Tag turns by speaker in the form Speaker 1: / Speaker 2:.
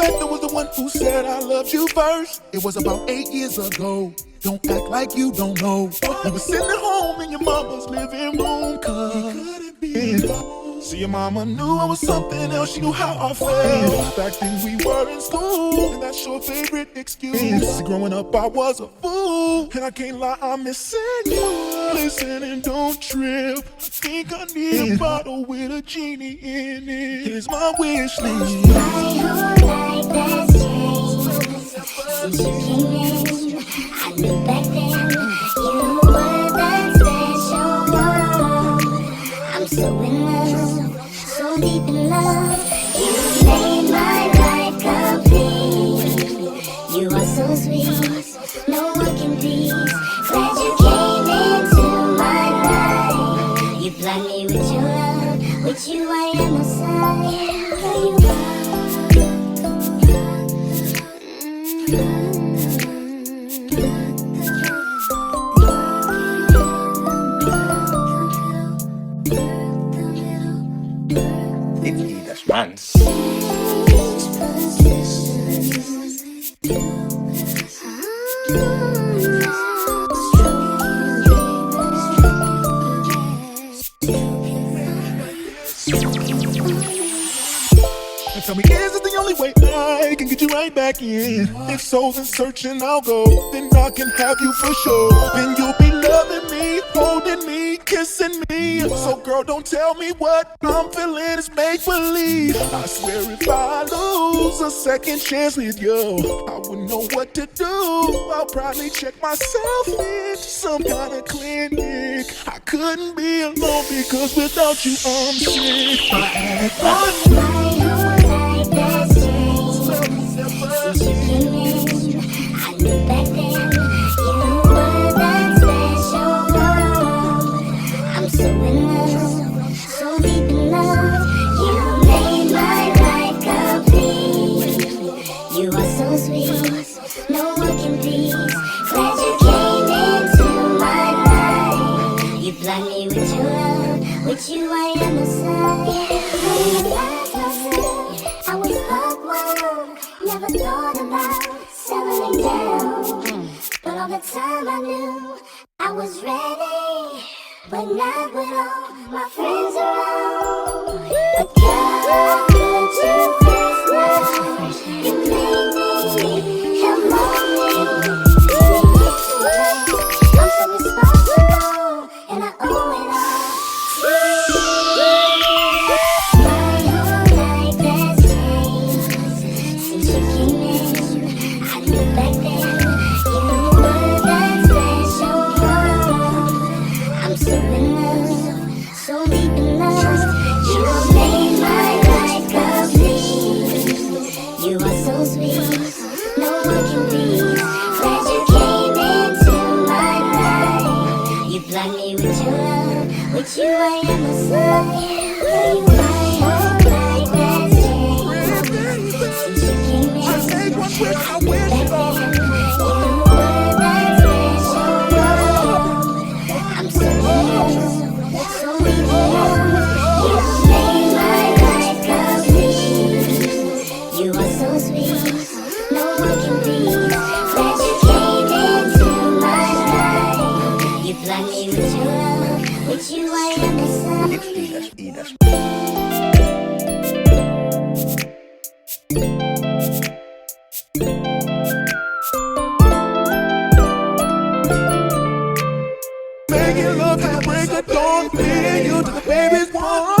Speaker 1: fact, I was the one who said I loved you first. It was about 8 years ago. Don't act like you don't know. You were sitting at home in your mama's living room, cause we couldn't be alone. See, your mama knew I was something else. She knew how I felt. Back then we were in school, and that's your favorite excuse. See, growing up I was a fool, and I can't lie, I'm missing you. Listen and don't trip. I think I need a bottle with a genie in it. Here's my wish list.
Speaker 2: My whole life has changed since you came in. I knew back then you were that special one. I'm so in love, so deep in love. You made my life complete. You are so sweet, no one can beat. Glad you came into my life. You blind me with your love, with you I am no sign.
Speaker 3: Mans.
Speaker 1: Tell me, is it the only way I can get you right back in? If so, then searching I'll go. Then I can have you for sure. Then you'll be loving me, holding me, kissing me. So girl, don't tell me what I'm feeling is make-believe. I swear if I lose a second chance with you, I wouldn't know what to do. I'll probably check myself into some kind of clinic. I couldn't be alone because without you I'm sick. I act one.
Speaker 2: That's changed since you came in. I knew back then you were that special one. I'm so in love, so deep in love. You made my life complete. You are so sweet, no one can beat. Glad you came into my life. You blind me with your love, with you I am no sign. I was buck-wild, never thought about settling down. But all the time I knew I was ready, but not with all my friends around. But God, could you fix now? You made me feel lonely. I'm so responsible, and I owe it all to you. My whole life has changed since you came in. I knew back then you were that special one. I'm so in love, so deep in love. You made my life complete. You are so sweet, no one can beat. Glad you came into my life. You blind me with your love, with you I am a sign. My whole life has changed since you came in. I knew back then you were that special one. I'm so in love, so deep in love. You made my life complete. You are so sweet, no one can beat. Glad you came into my life. You blind me with your love, with you I am a sign.
Speaker 1: Making love to the break of dawn, feeding you to the baby's born.